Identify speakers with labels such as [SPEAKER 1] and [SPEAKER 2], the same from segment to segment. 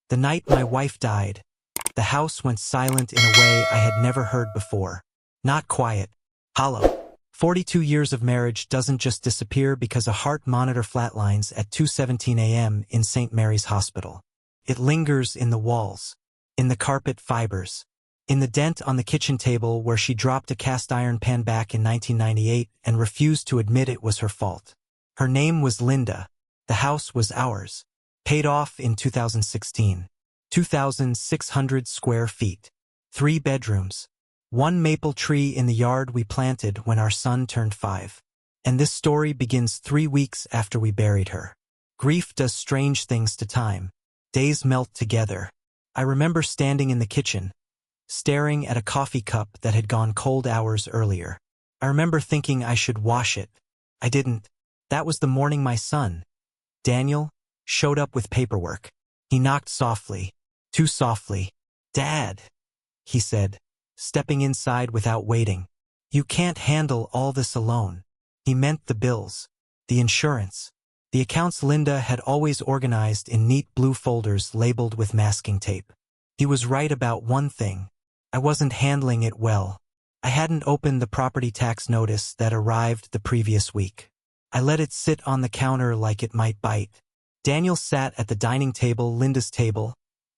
[SPEAKER 1] The night my wife died, the house went silent in a way I had never heard before. Not quiet, hollow. 42 years of marriage doesn't just disappear because a heart monitor flatlines at 2:17 a.m. in St. Mary's Hospital. It lingers in the walls, in the carpet fibers, in the dent on the kitchen table where she dropped a cast iron pan back in 1998 and refused to admit it was her fault. Her name was Linda. The house was ours. Paid off in 2016. 2,600 square feet. 3 bedrooms. 1 maple tree in the yard we planted when our son turned 5. And this story begins 3 weeks after we buried her. Grief does strange things to time. Days melt together. I remember standing in the kitchen, staring at a coffee cup that had gone cold hours earlier. I remember thinking I should wash it. I didn't. That was the morning my son, Daniel, showed up with paperwork. He knocked softly, too softly. "Dad," he said, stepping inside without waiting. "You can't handle all this alone." He meant the bills, the insurance, the accounts Linda had always organized in neat blue folders labeled with masking tape. He was right about one thing. I wasn't handling it well. I hadn't opened the property tax notice that arrived the previous week. I let it sit on the counter like it might bite. Daniel sat at the dining table, Linda's table,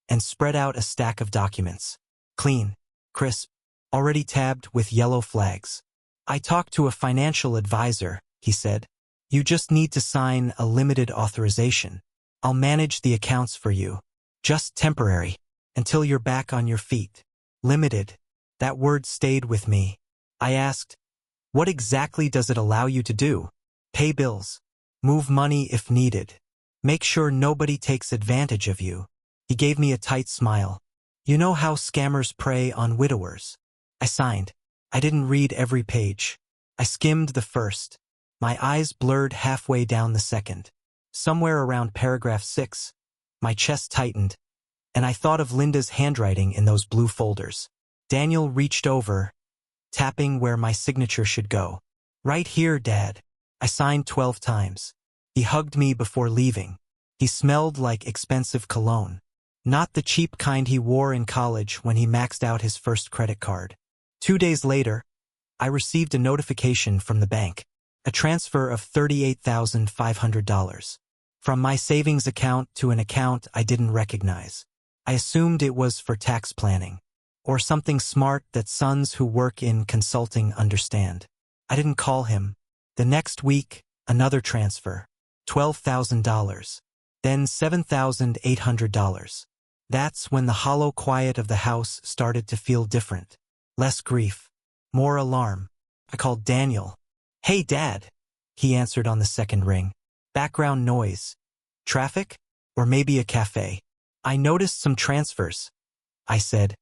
[SPEAKER 1] and spread out a stack of documents. Clean, crisp, already tabbed with yellow flags. "I talked to a financial advisor," he said. "You just need to sign a limited authorization. I'll manage the accounts for you. Just temporary, until you're back on your feet." Limited. That word stayed with me. I asked, "What exactly does it allow you to do?" "Pay bills. Move money if needed. Make sure nobody takes advantage of you." He gave me a tight smile. "You know how scammers prey on widowers." I signed. I didn't read every page. I skimmed the first. My eyes blurred halfway down the second. Somewhere around paragraph 6, my chest tightened, and I thought of Linda's handwriting in those blue folders. Daniel reached over, tapping where my signature should go. "Right here, Dad." I signed 12 times. He hugged me before leaving. He smelled like expensive cologne. Not the cheap kind he wore in college when he maxed out his first credit card. 2 days later, I received a notification from the bank. A transfer of $38,500. From my savings account to an account I didn't recognize. I assumed it was for tax planning, or something smart that sons who work in consulting understand. I didn't call him. The next week, another transfer. $12,000. Then $7,800. That's when the hollow quiet of the house started to feel different. Less grief. More alarm. I called Daniel. "Hey, Dad." He answered on the second ring. Background noise. Traffic? Or maybe a cafe. "I noticed some transfers," I said,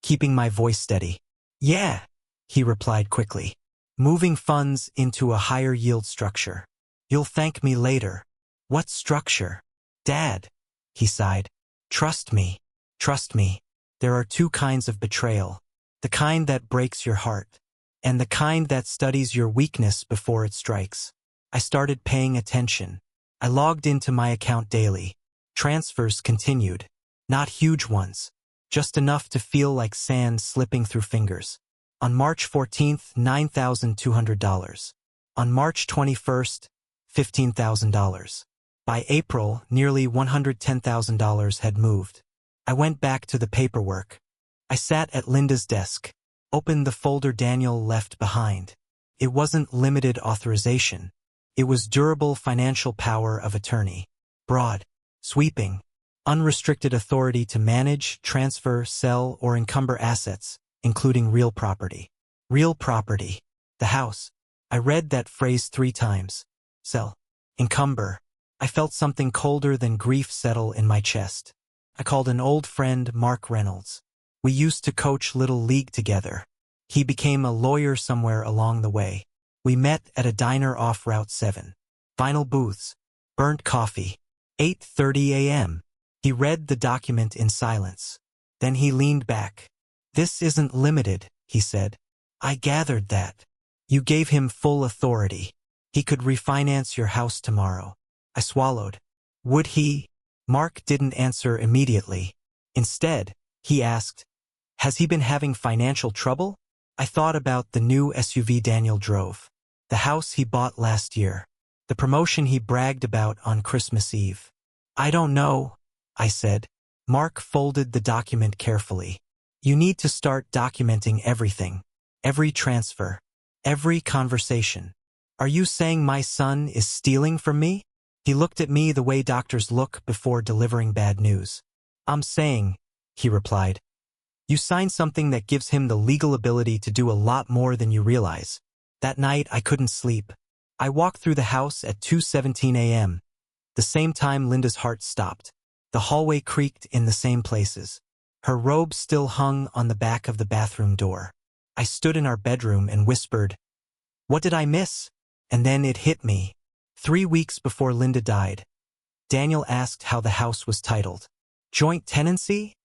[SPEAKER 1] keeping my voice steady. "Yeah," he replied quickly. "Moving funds into a higher yield structure. You'll thank me later." "What structure?" "Dad," he sighed. "Trust me. Trust me. There are 2 kinds of betrayal. The kind that breaks your heart, and the kind that studies your weakness before it strikes." I started paying attention. I logged into my account daily. Transfers continued. Not huge ones. Just enough to feel like sand slipping through fingers. On March 14th, $9,200. On March 21st, $15,000. By April, nearly $110,000 had moved. I went back to the paperwork. I sat at Linda's desk, opened the folder Daniel left behind. It wasn't limited authorization. It was durable financial power of attorney. Broad, sweeping, unrestricted authority to manage, transfer, sell, or encumber assets, including real property. Real property. The house. I read that phrase 3 times. Sell. Encumber. I felt something colder than grief settle in my chest. I called an old friend, Mark Reynolds. We used to coach Little League together. He became a lawyer somewhere along the way. We met at a diner off Route 7. Vinyl booths. Burnt coffee. 8:30 a.m. He read the document in silence. Then he leaned back. "This isn't limited," he said. "I gathered that. You gave him full authority. He could refinance your house tomorrow." I swallowed. "Would he?" Mark didn't answer immediately. Instead, he asked, "Has he been having financial trouble?" I thought about the new SUV Daniel drove, the house he bought last year, the promotion he bragged about on Christmas Eve. "I don't know," I said. Mark folded the document carefully. "You need to start documenting everything. Every transfer. Every conversation. Are you saying my son is stealing from me?" He looked at me the way doctors look before delivering bad news. "I'm saying," he replied, "you sign something that gives him the legal ability to do a lot more than you realize." That night I couldn't sleep. I walked through the house at 2:17 a.m. The same time Linda's heart stopped. The hallway creaked in the same places. Her robe still hung on the back of the bathroom door. I stood in our bedroom and whispered, "What did I miss?" And then it hit me. 3 weeks before Linda died, Daniel asked how the house was titled. "Joint tenancy?"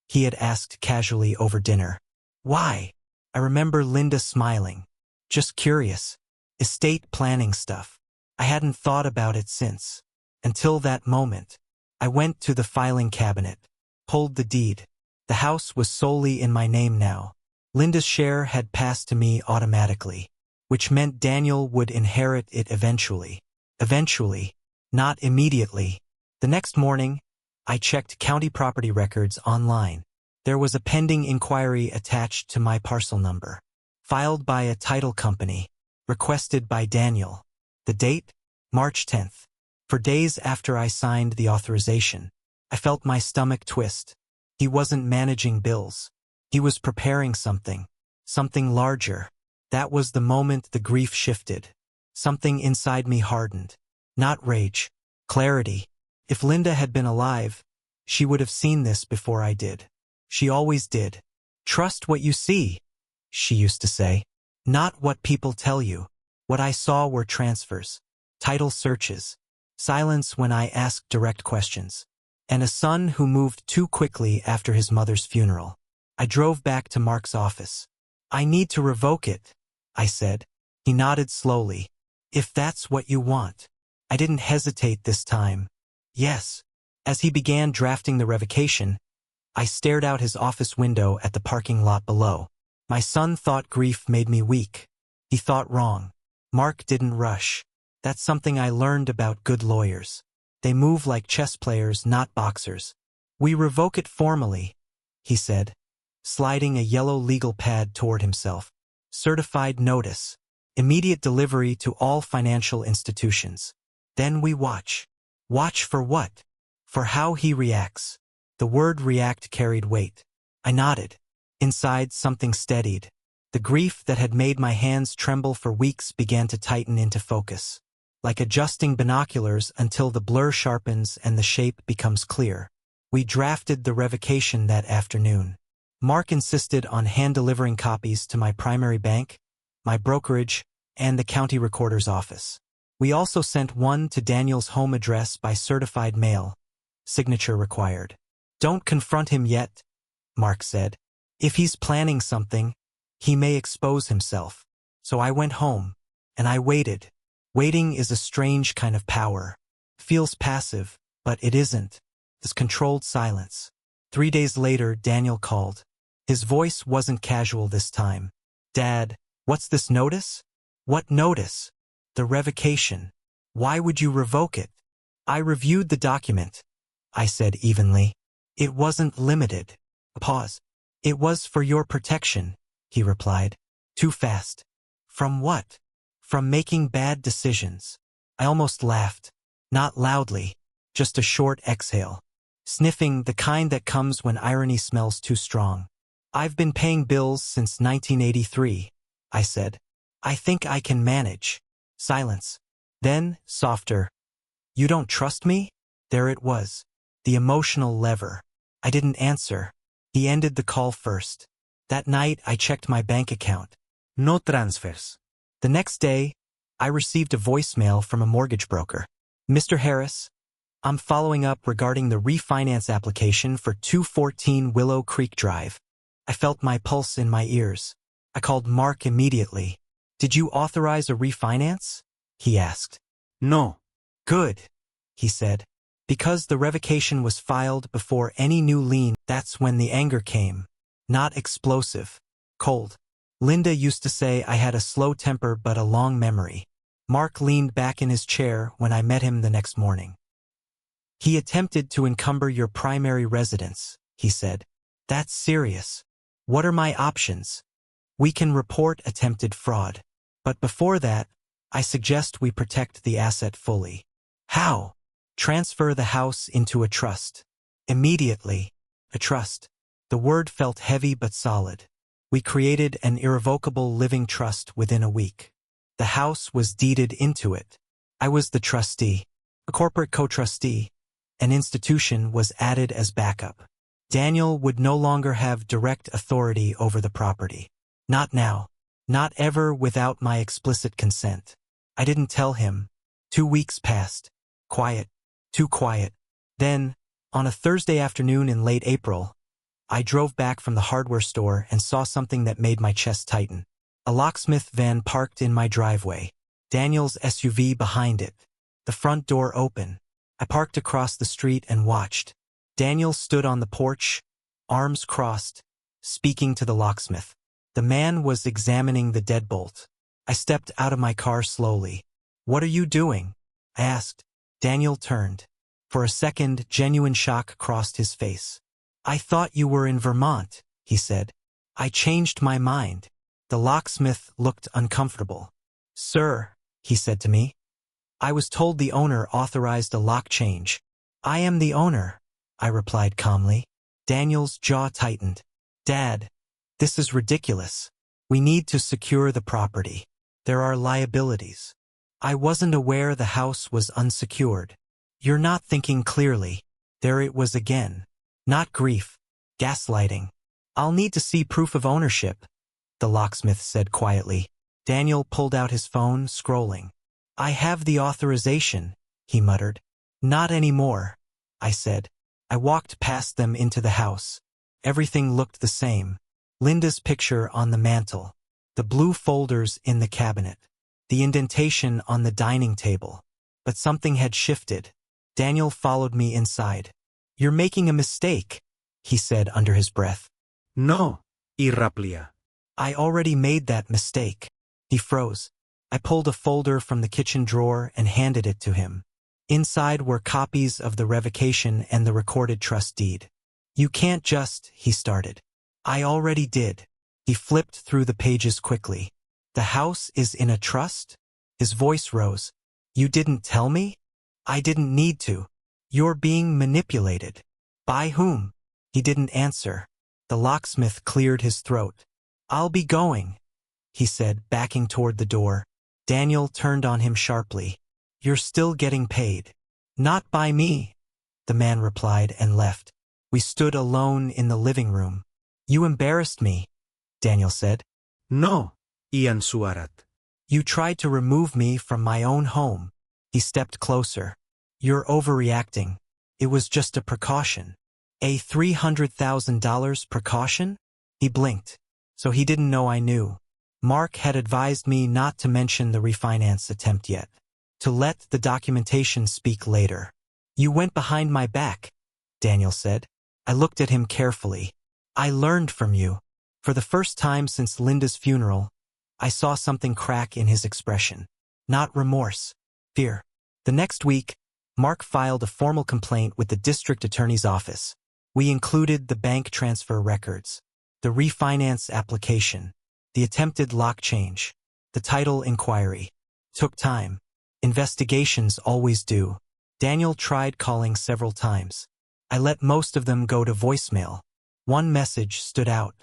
[SPEAKER 1] he had asked casually over dinner. "Why?" I remember Linda smiling. "Just curious. Estate planning stuff." I hadn't thought about it since. Until that moment. I went to the filing cabinet, pulled the deed. The house was solely in my name now. Linda's share had passed to me automatically, which meant Daniel would inherit it eventually. Eventually, not immediately. The next morning, I checked county property records online. There was a pending inquiry attached to my parcel number, filed by a title company, requested by Daniel. The date? March 10th. For days after I signed the authorization, I felt my stomach twist. He wasn't managing bills. He was preparing something. Something larger. That was the moment the grief shifted. Something inside me hardened. Not rage. Clarity. If Linda had been alive, she would have seen this before I did. She always did. "Trust what you see," she used to say. "Not what people tell you." What I saw were transfers, title searches, silence when I asked direct questions, and a son who moved too quickly after his mother's funeral. I drove back to Mark's office. "I need to revoke it," I said. He nodded slowly. "If that's what you want." I didn't hesitate this time. "Yes." As he began drafting the revocation, I stared out his office window at the parking lot below. My son thought grief made me weak. He thought wrong. Mark didn't rush. That's something I learned about good lawyers. They move like chess players, not boxers. "We revoke it formally," he said, sliding a yellow legal pad toward himself. "Certified notice. Immediate delivery to all financial institutions. Then we watch." "Watch for what?" "For how he reacts." The word react carried weight. I nodded. Inside, something steadied. The grief that had made my hands tremble for weeks began to tighten into focus, like adjusting binoculars until the blur sharpens and the shape becomes clear. We drafted the revocation that afternoon. Mark insisted on hand-delivering copies to my primary bank, my brokerage, and the county recorder's office. We also sent one to Daniel's home address by certified mail. Signature required. "Don't confront him yet," Mark said. "If he's planning something, he may expose himself." So I went home, and I waited. Waiting is a strange kind of power. Feels passive, but it isn't. This controlled silence. 3 days later, Daniel called. His voice wasn't casual this time. "Dad, what's this notice?" "What notice?" "The revocation. Why would you revoke it?" "I reviewed the document," I said evenly. "It wasn't limited." A pause. "It was for your protection," he replied. Too fast. "From what?" "From making bad decisions." I almost laughed. Not loudly, just a short exhale. Sniffing, the kind that comes when irony smells too strong. "I've been paying bills since 1983, I said. "I think I can manage." Silence. Then, softer. "You don't trust me?" There it was. The emotional lever. I didn't answer. He ended the call first. That night, I checked my bank account. No transfers. The next day, I received a voicemail from a mortgage broker. "Mr. Harris, I'm following up regarding the refinance application for 214 Willow Creek Drive." I felt my pulse in my ears. I called Mark immediately. "Did you authorize a refinance?" he asked. "No." "Good," he said. Because the revocation was filed before any new lien, that's when the anger came. Not explosive. Cold. Linda used to say I had a slow temper but a long memory. Mark leaned back in his chair when I met him the next morning. He attempted to encumber your primary residence, he said. That's serious. What are my options? We can report attempted fraud. But before that, I suggest we protect the asset fully. How? Transfer the house into a trust. Immediately. A trust. The word felt heavy but solid. We created an irrevocable living trust within a week. The house was deeded into it. I was the trustee. A corporate co-trustee. An institution was added as backup. Daniel would no longer have direct authority over the property. Not now. Not ever without my explicit consent. I didn't tell him. 2 weeks passed. Quiet. Too quiet. Then, on a Thursday afternoon in late April, I drove back from the hardware store and saw something that made my chest tighten. A locksmith van parked in my driveway. Daniel's SUV behind it. The front door open. I parked across the street and watched. Daniel stood on the porch, arms crossed, speaking to the locksmith. The man was examining the deadbolt. I stepped out of my car slowly. "What are you doing?" I asked. Daniel turned. For a second, genuine shock crossed his face. "I thought you were in Vermont," he said. "I changed my mind." The locksmith looked uncomfortable. "Sir," he said to me, "I was told the owner authorized a lock change." "I am the owner," I replied calmly. Daniel's jaw tightened. "Dad, this is ridiculous. We need to secure the property. There are liabilities." I wasn't aware the house was unsecured. "You're not thinking clearly." There it was again. Not grief. Gaslighting. "I'll need to see proof of ownership," the locksmith said quietly. Daniel pulled out his phone, scrolling. "I have the authorization," he muttered. "Not anymore," I said. I walked past them into the house. Everything looked the same. Linda's picture on the mantel. The blue folders in the cabinet. The indentation on the dining table. But something had shifted. Daniel followed me inside. "You're making a mistake," he said under his breath.
[SPEAKER 2] No, irraplia.
[SPEAKER 1] "I already made that mistake." He froze. I pulled a folder from the kitchen drawer and handed it to him. Inside were copies of the revocation and the recorded trust deed. "You can't just," he started. "I already did." He flipped through the pages quickly. "The house is in a trust?" His voice rose. "You didn't tell me?" "I didn't need to." "You're being manipulated." "By whom?" He didn't answer. The locksmith cleared his throat. "I'll be going," he said, backing toward the door. Daniel turned on him sharply. "You're still getting paid." "Not by me," the man replied and left. We stood alone in the living room. "You embarrassed me," Daniel said.
[SPEAKER 2] No, Ian Suarat.
[SPEAKER 1] "You tried to remove me from my own home." He stepped closer. "You're overreacting. It was just a precaution." "A $300,000 precaution?" He blinked. So he didn't know I knew. Mark had advised me not to mention the refinance attempt yet. To let the documentation speak later. "You went behind my back," Daniel said. I looked at him carefully. "I learned from you." For the first time since Linda's funeral, I saw something crack in his expression. Not remorse. Fear. The next week, Mark filed a formal complaint with the district attorney's office. We included the bank transfer records, the refinance application, the attempted lock change, the title inquiry. Took time. Investigations always do. Daniel tried calling several times. I let most of them go to voicemail. One message stood out.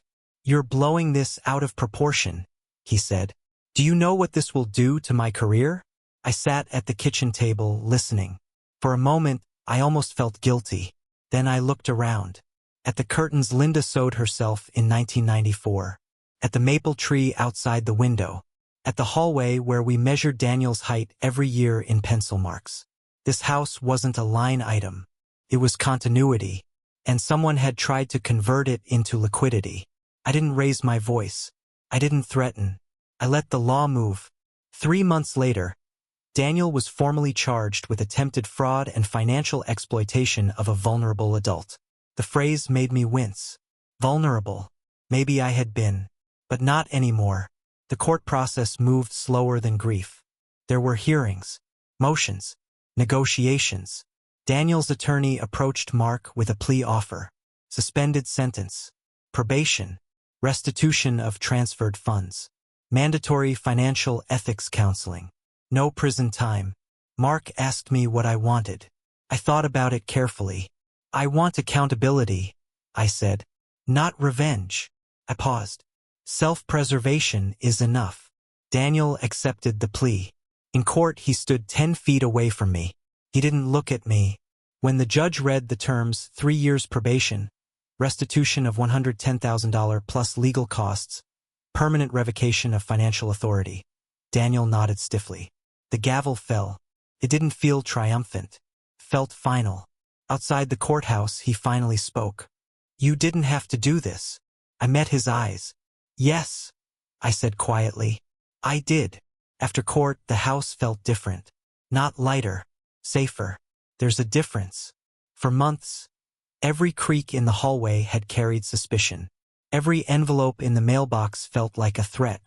[SPEAKER 1] "You're blowing this out of proportion," he said. "Do you know what this will do to my career?" I sat at the kitchen table, listening. For a moment, I almost felt guilty. Then I looked around. At the curtains Linda sewed herself in 1994. At the maple tree outside the window. At the hallway where we measured Daniel's height every year in pencil marks. This house wasn't a line item. It was continuity. And someone had tried to convert it into liquidity. I didn't raise my voice. I didn't threaten. I let the law move. 3 months later, Daniel was formally charged with attempted fraud and financial exploitation of a vulnerable adult. The phrase made me wince. Vulnerable. Maybe I had been. But not anymore. The court process moved slower than grief. There were hearings, motions, negotiations. Daniel's attorney approached Mark with a plea offer. Suspended sentence. Probation. Restitution of transferred funds. Mandatory financial ethics counseling. No prison time. Mark asked me what I wanted. I thought about it carefully. I want accountability, I said. Not revenge. I paused. Self-preservation is enough. Daniel accepted the plea. In court, he stood 10 feet away from me. He didn't look at me. When the judge read the terms, 3 years probation, restitution of $110,000 plus legal costs, permanent revocation of financial authority, Daniel nodded stiffly. The gavel fell. It didn't feel triumphant. Felt final. Outside the courthouse, he finally spoke. You didn't have to do this. I met his eyes. Yes, I said quietly. I did. After court, the house felt different. Not lighter. Safer. There's a difference. For months, every creak in the hallway had carried suspicion. Every envelope in the mailbox felt like a threat.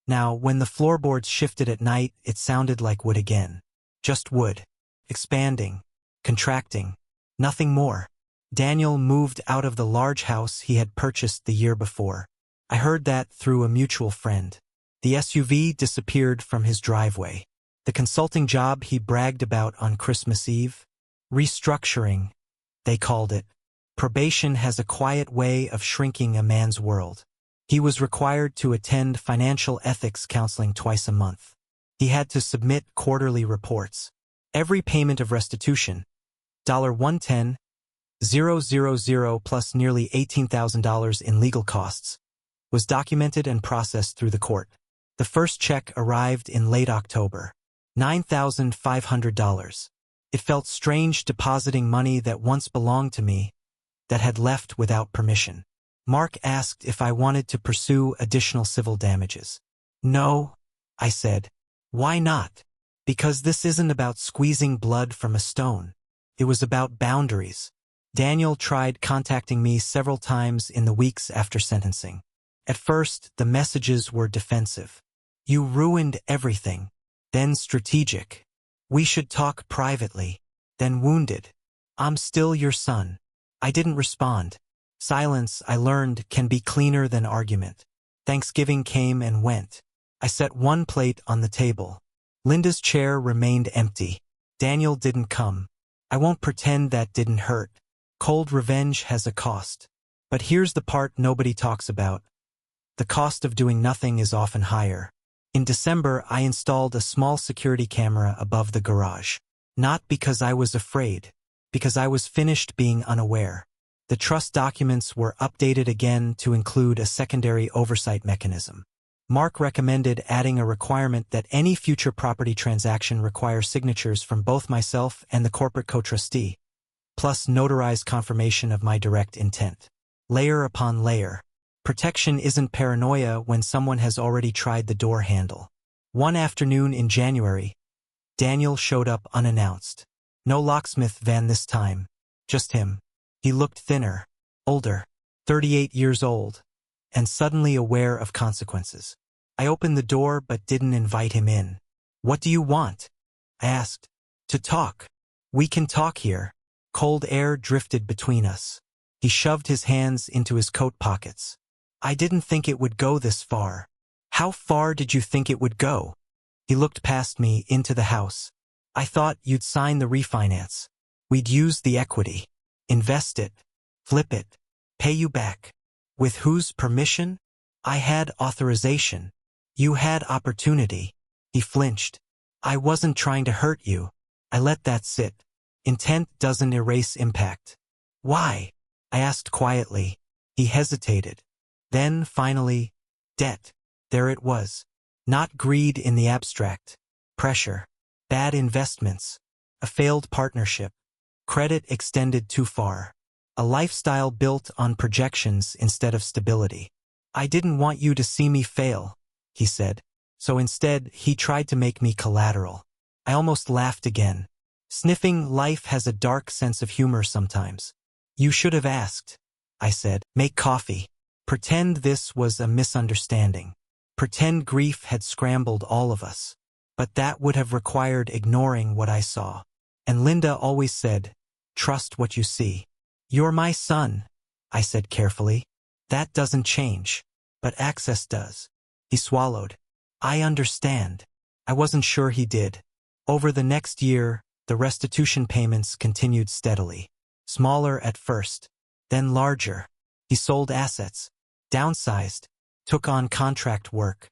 [SPEAKER 1] Now, when the floorboards shifted at night, it sounded like wood again. Just wood. Expanding. Contracting. Nothing more. Daniel moved out of the large house he had purchased the year before. I heard that through a mutual friend. The SUV disappeared from his driveway. The consulting job he bragged about on Christmas Eve? Restructuring, they called it. Probation has a quiet way of shrinking a man's world. He was required to attend financial ethics counseling twice a month. He had to submit quarterly reports. Every payment of restitution, $110,000 plus nearly $18,000 in legal costs, was documented and processed through the court. The first check arrived in late October, $9,500. It felt strange depositing money that once belonged to me, that had left without permission. Mark asked if I wanted to pursue additional civil damages. No, I said. Why not? Because this isn't about squeezing blood from a stone. It was about boundaries. Daniel tried contacting me several times in the weeks after sentencing. At first, the messages were defensive. You ruined everything. Then strategic. We should talk privately. Then wounded. I'm still your son. I didn't respond. Silence, I learned, can be cleaner than argument. Thanksgiving came and went. I set one plate on the table. Linda's chair remained empty. Daniel didn't come. I won't pretend that didn't hurt. Cold revenge has a cost. But here's the part nobody talks about. The cost of doing nothing is often higher. In December, I installed a small security camera above the garage. Not because I was afraid, because I was finished being unaware. The trust documents were updated again to include a secondary oversight mechanism. Mark recommended adding a requirement that any future property transaction require signatures from both myself and the corporate co-trustee, plus notarized confirmation of my direct intent. Layer upon layer. Protection isn't paranoia when someone has already tried the door handle. One afternoon in January, Daniel showed up unannounced. No locksmith van this time. Just him. He looked thinner, older, 38 years old, and suddenly aware of consequences. I opened the door but didn't invite him in. What do you want? I asked. To talk. We can talk here. Cold air drifted between us. He shoved his hands into his coat pockets. I didn't think it would go this far. How far did you think it would go? He looked past me into the house. I thought you'd sign the refinance. We'd use the equity. Invest it. Flip it. Pay you back. With whose permission? I had authorization. You had opportunity. He flinched. I wasn't trying to hurt you. I let that sit. Intent doesn't erase impact. Why? I asked quietly. He hesitated. Then, finally, debt. There it was. Not greed in the abstract. Pressure. Bad investments. A failed partnership. Credit extended too far. A lifestyle built on projections instead of stability. I didn't want you to see me fail, he said. So instead, he tried to make me collateral. I almost laughed again. Sniffing, life has a dark sense of humor sometimes. You should have asked, I said. Make coffee. Pretend this was a misunderstanding. Pretend grief had scrambled all of us. But that would have required ignoring what I saw. And Linda always said, trust what you see. You're my son, I said carefully. That doesn't change. But access does. He swallowed. I understand. I wasn't sure he did. Over the next year, the restitution payments continued steadily. Smaller at first, then larger. He sold assets, downsized, took on contract work.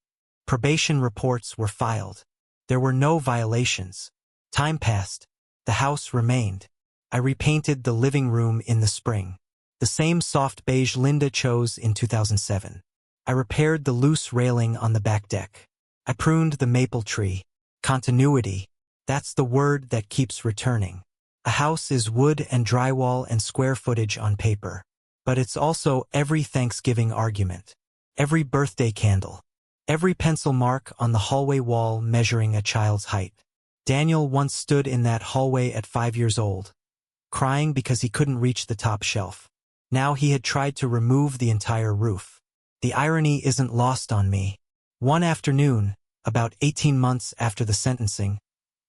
[SPEAKER 1] Probation reports were filed. There were no violations. Time passed. The house remained. I repainted the living room in the spring. The same soft beige Linda chose in 2007. I repaired the loose railing on the back deck. I pruned the maple tree. Continuity. That's the word that keeps returning. A house is wood and drywall and square footage on paper. But it's also every Thanksgiving argument. Every birthday candle. Every pencil mark on the hallway wall measuring a child's height. Daniel once stood in that hallway at 5 years old, crying because he couldn't reach the top shelf. Now he had tried to remove the entire roof. The irony isn't lost on me. One afternoon, about 18 months after the sentencing,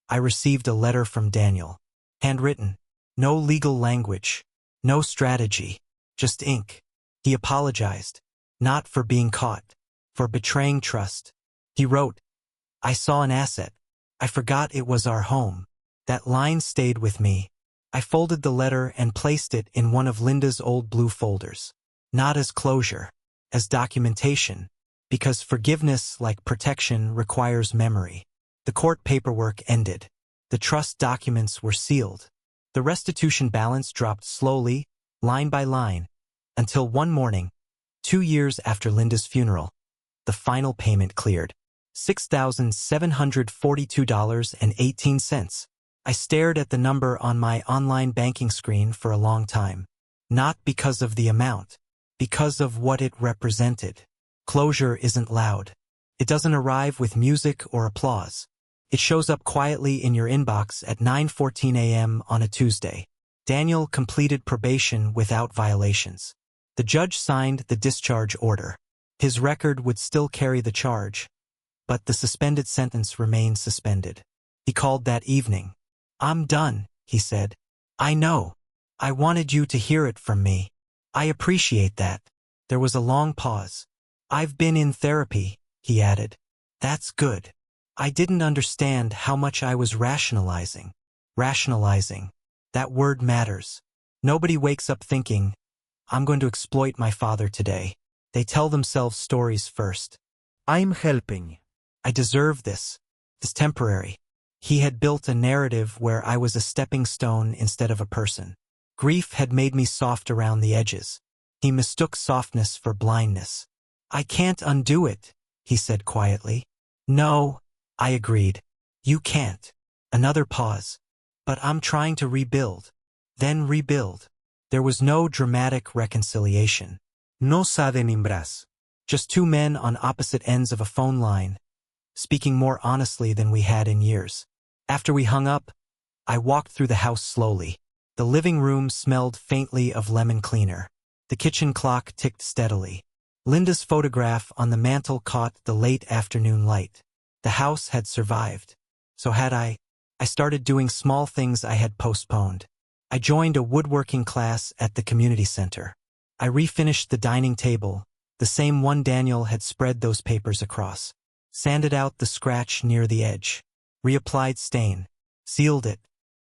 [SPEAKER 1] I received a letter from Daniel. Handwritten. No legal language. No strategy. Just ink. He apologized. Not for being caught. For betraying trust. He wrote, I saw an asset. I forgot it was our home. That line stayed with me. I folded the letter and placed it in one of Linda's old blue folders. Not as closure. As documentation. Because forgiveness, like protection, requires memory. The court paperwork ended. The trust documents were sealed. The restitution balance dropped slowly, line by line, until one morning, 2 years after Linda's funeral, the final payment cleared. $6,742.18. I stared at the number on my online banking screen for a long time. Not because of the amount, because of what it represented. Closure isn't loud. It doesn't arrive with music or applause. It shows up quietly in your inbox at 9:14 a.m. on a Tuesday. Daniel completed probation without violations. The judge signed the discharge order. His record would still carry the charge, but the suspended sentence remained suspended. He called that evening. I'm done, he said. I know. I wanted you to hear it from me. I appreciate that. There was a long pause. I've been in therapy, he added. That's good. I didn't understand how much I was rationalizing. Rationalizing. That word matters. Nobody wakes up thinking, I'm going to exploit my father today. They tell themselves stories first.
[SPEAKER 2] I'm helping.
[SPEAKER 1] I deserve this. It's temporary. He had built a narrative where I was a stepping stone instead of a person. Grief had made me soft around the edges. He mistook softness for blindness. I can't undo it, he said quietly. No, I agreed. You can't. Another pause. But I'm trying to rebuild. Then rebuild. There was no dramatic reconciliation.
[SPEAKER 2] No saden imbras.
[SPEAKER 1] Just two men on opposite ends of a phone line, speaking more honestly than we had in years. After we hung up, I walked through the house slowly. The living room smelled faintly of lemon cleaner. The kitchen clock ticked steadily. Linda's photograph on the mantel caught the late afternoon light. The house had survived. So had I. I started doing small things I had postponed. I joined a woodworking class at the community center. I refinished the dining table, the same one Daniel had spread those papers across. Sanded out the scratch near the edge. Reapplied stain. Sealed it.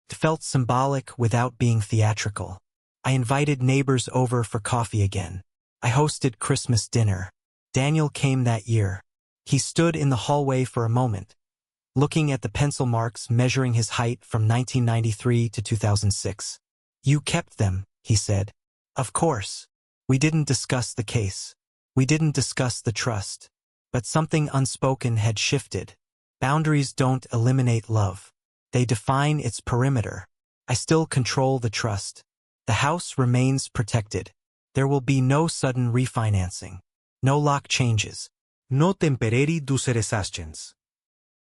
[SPEAKER 1] It felt symbolic without being theatrical. I invited neighbors over for coffee again. I hosted Christmas dinner. Daniel came that year. He stood in the hallway for a moment, looking at the pencil marks measuring his height from 1993 to 2006. You kept them, he said. Of course. We didn't discuss the case. We didn't discuss the trust. But something unspoken had shifted. Boundaries don't eliminate love. They define its perimeter. I still control the trust. The house remains protected. There will be no sudden refinancing. No lock changes.
[SPEAKER 2] No temporary duseresations.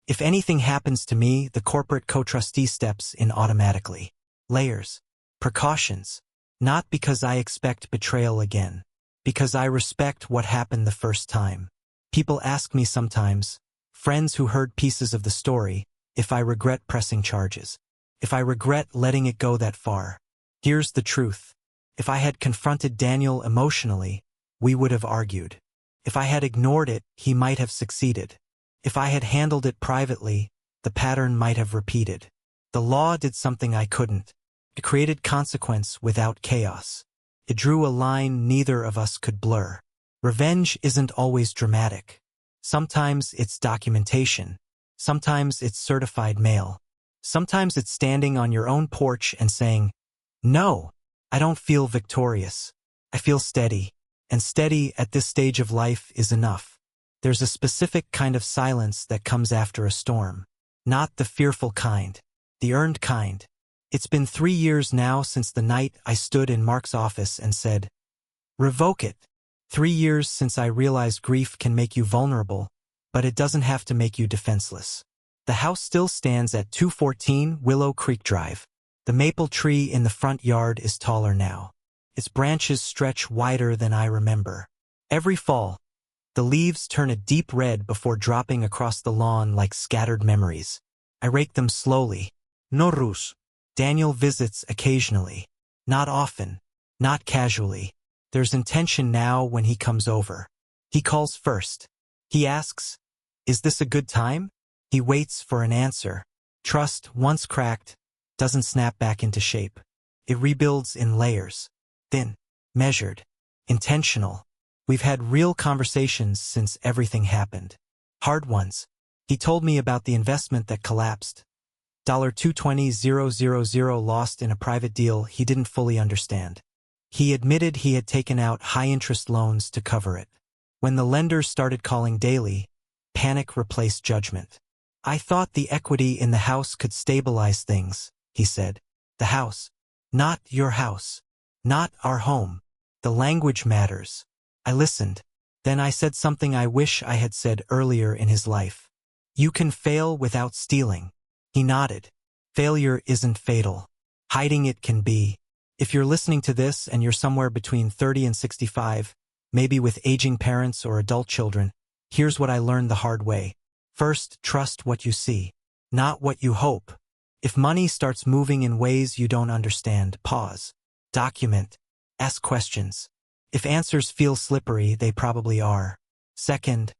[SPEAKER 1] If anything happens to me, the corporate co-trustee steps in automatically. Layers. Precautions. Not because I expect betrayal again. Because I respect what happened the first time. People ask me sometimes, friends who heard pieces of the story, if I regret pressing charges. If I regret letting it go that far. Here's the truth. If I had confronted Daniel emotionally, we would have argued. If I had ignored it, he might have succeeded. If I had handled it privately, the pattern might have repeated. The law did something I couldn't. It created consequence without chaos. It drew a line neither of us could blur. Revenge isn't always dramatic. Sometimes it's documentation. Sometimes it's certified mail. Sometimes it's standing on your own porch and saying, "No, I don't feel victorious. I feel steady." And steady at this stage of life is enough. There's a specific kind of silence that comes after a storm. Not the fearful kind. The earned kind. It's been 3 years now since the night I stood in Mark's office and said, "Revoke it." 3 years since I realized grief can make you vulnerable, but it doesn't have to make you defenseless. The house still stands at 214 Willow Creek Drive. The maple tree in the front yard is taller now. Its branches stretch wider than I remember. Every fall, the leaves turn a deep red before dropping across the lawn like scattered memories. I rake them slowly.
[SPEAKER 2] No ruse.
[SPEAKER 1] Daniel visits occasionally. Not often. Not casually. There's intention now when he comes over. He calls first. He asks, "Is this a good time?" He waits for an answer. Trust, once cracked, doesn't snap back into shape. It rebuilds in layers. Thin, measured, intentional. We've had real conversations since everything happened. Hard ones. He told me about the investment that collapsed. $220,000 lost in a private deal he didn't fully understand. He admitted he had taken out high-interest loans to cover it. When the lenders started calling daily, panic replaced judgment. "I thought the equity in the house could stabilize things," he said. "The house. Not your house. Not our home. The language matters." I listened. Then I said something I wish I had said earlier in his life. "You can fail without stealing." He nodded. Failure isn't fatal. Hiding it can be. If you're listening to this and you're somewhere between 30 and 65, maybe with aging parents or adult children, here's what I learned the hard way. First, trust what you see, not what you hope. If money starts moving in ways you don't understand, pause. Document. Ask questions. If answers feel slippery, they probably are. Second,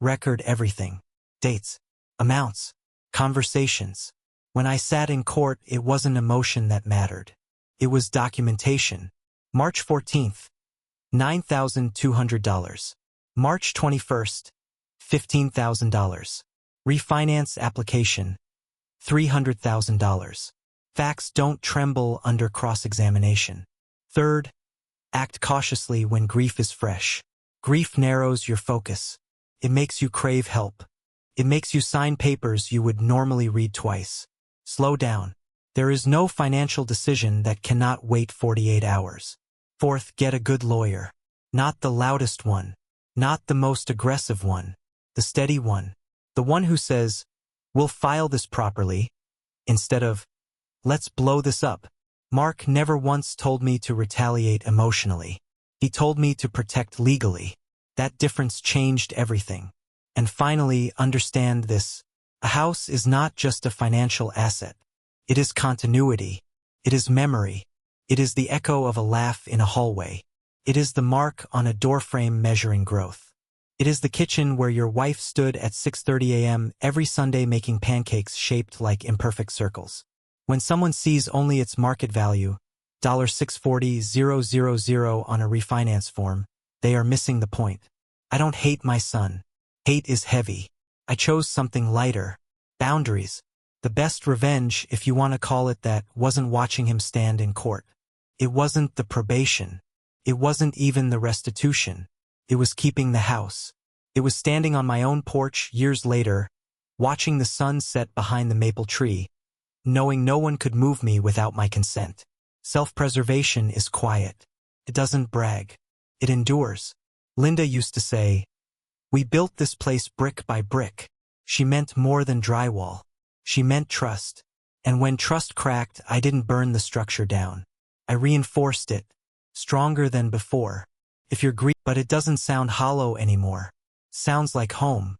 [SPEAKER 1] record everything. Dates, amounts, conversations. When I sat in court, it wasn't emotion that mattered. It was documentation. March 14th, $9,200. March 21st, $15,000. Refinance application, $300,000. Facts don't tremble under cross-examination. Third, act cautiously when grief is fresh. Grief narrows your focus. It makes you crave help. It makes you sign papers you would normally read twice. Slow down. There is no financial decision that cannot wait 48 hours. Fourth, get a good lawyer. Not the loudest one. Not the most aggressive one. The steady one. The one who says, "We'll file this properly," instead of, "Let's blow this up." Mark never once told me to retaliate emotionally. He told me to protect legally. That difference changed everything. And finally, understand this. A house is not just a financial asset. It is continuity. It is memory. It is the echo of a laugh in a hallway. It is the mark on a doorframe measuring growth. It is the kitchen where your wife stood at 6:30 a.m. every Sunday making pancakes shaped like imperfect circles. When someone sees only its market value, $640,000 on a refinance form, they are missing the point. I don't hate my son. Hate is heavy. I chose something lighter. Boundaries. The best revenge, if you want to call it that, wasn't watching him stand in court. It wasn't the probation. It wasn't even the restitution. It was keeping the house. It was standing on my own porch years later, watching the sun set behind the maple tree, knowing no one could move me without my consent. Self-preservation is quiet. It doesn't brag. It endures. Linda used to say, "We built this place brick by brick." She meant more than drywall. She meant trust. And when trust cracked, I didn't burn the structure down. I reinforced it, stronger than before. If you're but it doesn't sound hollow anymore. Sounds like home.